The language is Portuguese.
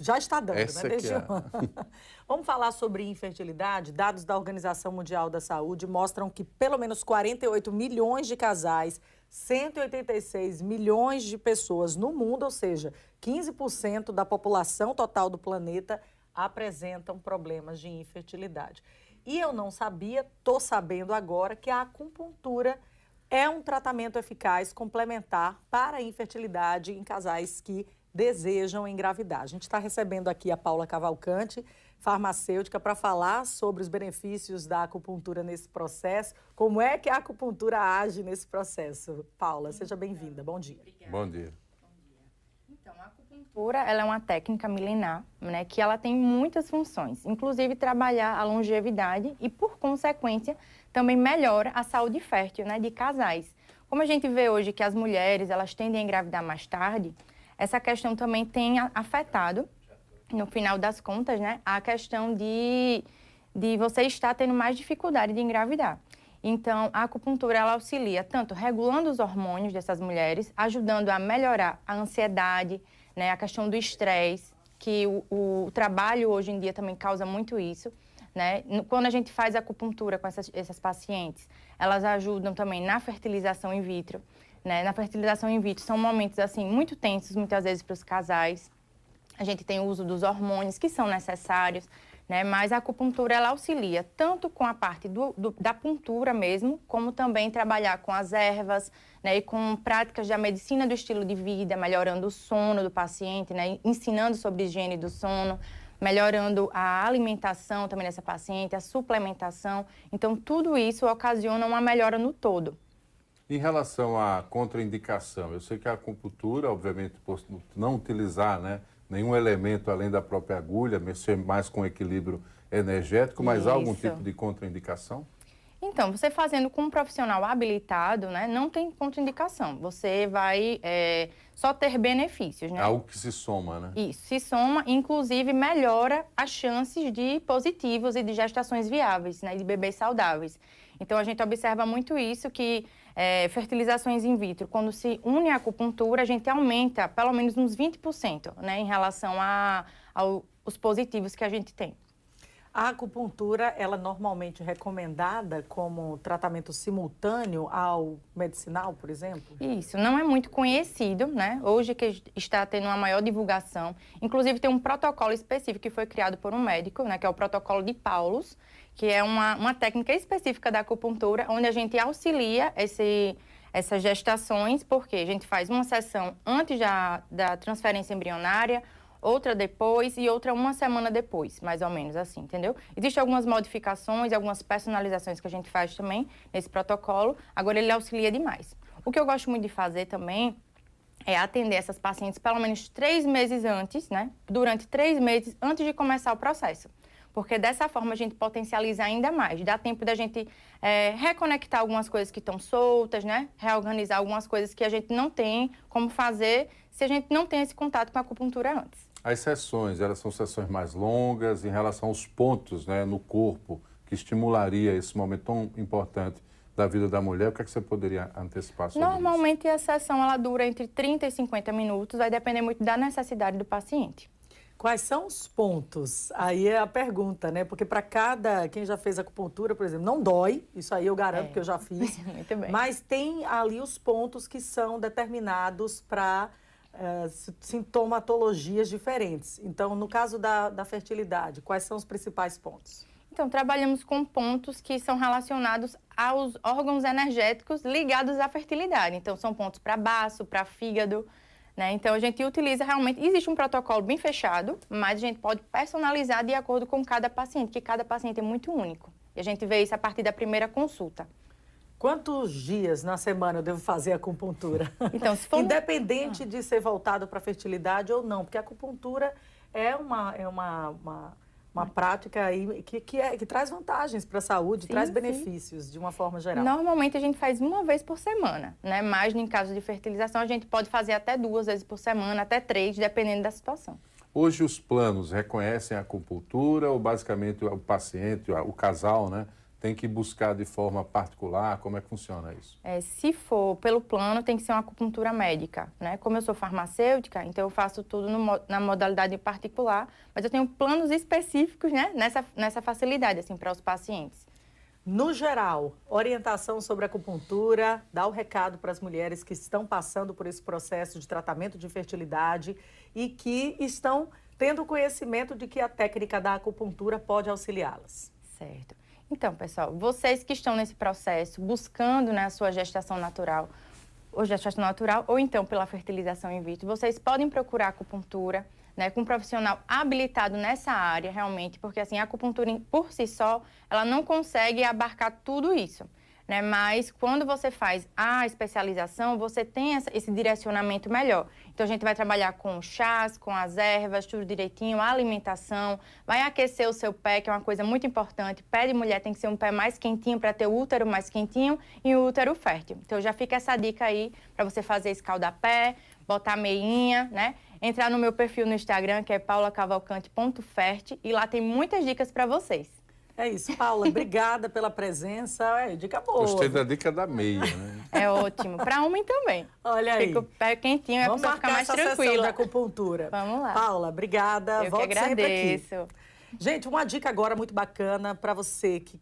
Já está dando, Essa né? que é. Vamos falar sobre infertilidade. Dados da Organização Mundial da Saúde mostram que pelo menos 48 milhões de casais, 186 milhões de pessoas no mundo, ou seja, 15% da população total do planeta, apresentam problemas de infertilidade. E eu não sabia, estou sabendo agora, que a acupuntura é um tratamento eficaz complementar para a infertilidade em casais que desejam engravidar. A gente está recebendo aqui a Paula Cavalcante, farmacêutica, para falar sobre os benefícios da acupuntura nesse processo. Como é que a acupuntura age nesse processo? Paula, seja bem-vinda. Bom dia. Obrigada. Bom dia. Então, a acupuntura ela é uma técnica milenar, né, que ela tem muitas funções, inclusive trabalhar a longevidade e, por consequência, também melhora a saúde fértil, né, de casais. Como a gente vê hoje que as mulheres elas tendem a engravidar mais tarde, essa questão também tem afetado, no final das contas, né, a questão de você estar tendo mais dificuldade de engravidar. Então, a acupuntura ela auxilia tanto regulando os hormônios dessas mulheres, ajudando a melhorar a ansiedade, né, a questão do estresse, que o trabalho hoje em dia também causa muito isso, né? Quando a gente faz acupuntura com essas pacientes, elas ajudam também na fertilização in vitro, né? Na fertilização in vitro são momentos assim muito tensos muitas vezes para os casais. A gente tem o uso dos hormônios que são necessários, né? Mas a acupuntura ela auxilia tanto com a parte da puntura mesmo, como também trabalhar com as ervas, né? E com práticas da medicina do estilo de vida, melhorando o sono do paciente, né? Ensinando sobre higiene do sono, melhorando a alimentação também dessa paciente, a suplementação. Então, tudo isso ocasiona uma melhora no todo. Em relação à contraindicação, eu sei que a acupuntura, obviamente, por não utilizar, né, nenhum elemento além da própria agulha, mexer mais com equilíbrio energético, mas há algum tipo de contraindicação? Então, você fazendo com um profissional habilitado, né, não tem contraindicação. Você vai só ter benefícios, né? Algo que se soma, né? Isso, se soma, inclusive melhora as chances de positivos e de gestações viáveis, né, de bebês saudáveis. Então, a gente observa muito isso, que fertilizações in vitro, quando se une à acupuntura, a gente aumenta pelo menos uns 20%, né, em relação aos positivos que a gente tem. A acupuntura, ela é normalmente recomendada como tratamento simultâneo ao medicinal, por exemplo? Isso, não é muito conhecido, né? Hoje que está tendo uma maior divulgação, inclusive tem um protocolo específico que foi criado por um médico, né? Que é o protocolo de Paulus, que é uma técnica específica da acupuntura, onde a gente auxilia essas gestações, porque a gente faz uma sessão antes da transferência embrionária, outra depois e outra uma semana depois, mais ou menos assim, entendeu? Existem algumas modificações e algumas personalizações que a gente faz também nesse protocolo, agora ele auxilia demais. O que eu gosto muito de fazer também é atender essas pacientes pelo menos 3 meses antes, né? Durante 3 meses antes de começar o processo. Porque dessa forma a gente potencializa ainda mais, dá tempo da gente reconectar algumas coisas que estão soltas, né? Reorganizar algumas coisas que a gente não tem como fazer se a gente não tem esse contato com a acupuntura antes. As sessões, elas são sessões mais longas em relação aos pontos, né, no corpo que estimularia esse momento tão importante da vida da mulher. O que é que você poderia antecipar sobre Normalmente a sessão ela dura entre 30 e 50 minutos, vai depender muito da necessidade do paciente. Quais são os pontos? Aí é a pergunta, né? Porque para quem já fez acupuntura, por exemplo, não dói, isso aí eu garanto que eu já fiz. Muito bem. Mas tem ali os pontos que são determinados para sintomatologias diferentes. Então, no caso da fertilidade, quais são os principais pontos? Então, trabalhamos com pontos que são relacionados aos órgãos energéticos ligados à fertilidade. Então, são pontos para baço, para fígado, né? Então, a gente utiliza realmente... Existe um protocolo bem fechado, mas a gente pode personalizar de acordo com cada paciente, porque cada paciente é muito único. E a gente vê isso a partir da primeira consulta. Quantos dias na semana eu devo fazer acupuntura? Então, se for... Independente de ser voltado para a fertilidade ou não, porque a acupuntura é uma prática aí que traz vantagens para a saúde, Sim, traz sim. benefícios de uma forma geral. Normalmente a gente faz uma vez por semana, né? Mas em caso de fertilização a gente pode fazer até 2 vezes por semana, até 3, dependendo da situação. Hoje os planos reconhecem a acupuntura ou basicamente o paciente, o casal, né, tem que buscar de forma particular? Como é que funciona isso? Se for pelo plano, tem que ser uma acupuntura médica, né? Como eu sou farmacêutica, então eu faço tudo na modalidade particular, mas eu tenho planos específicos, né? Nessa facilidade, assim, para os pacientes. No geral, orientação sobre acupuntura, dá o recado para as mulheres que estão passando por esse processo de tratamento de infertilidade e que estão tendo conhecimento de que a técnica da acupuntura pode auxiliá-las. Certo. Então, pessoal, vocês que estão nesse processo, buscando, né, a sua gestação natural, ou então pela fertilização in vitro, vocês podem procurar acupuntura, né, com um profissional habilitado nessa área, realmente, porque assim, a acupuntura por si só, ela não consegue abarcar tudo isso, né? Mas quando você faz a especialização, você tem esse direcionamento melhor. Então, a gente vai trabalhar com chás, com as ervas, tudo direitinho, a alimentação, vai aquecer o seu pé, que é uma coisa muito importante. Pé de mulher tem que ser um pé mais quentinho para ter o útero mais quentinho e o útero fértil. Então, já fica essa dica aí para você fazer escaldapé, botar meinha, né? Entrar no meu perfil no Instagram, que é paulacavalcante.fert, e lá tem muitas dicas para vocês. É isso, Paula, obrigada pela presença. Dica boa. Gostei da dica da meia, né? É ótimo. Para homem também. Olha aí. Fica o pé quentinho, a pessoa fica mais tranquila. Vamos marcar essa sessão de acupuntura. Vamos lá. Paula, obrigada. Eu que agradeço. Gente, uma dica agora muito bacana para você que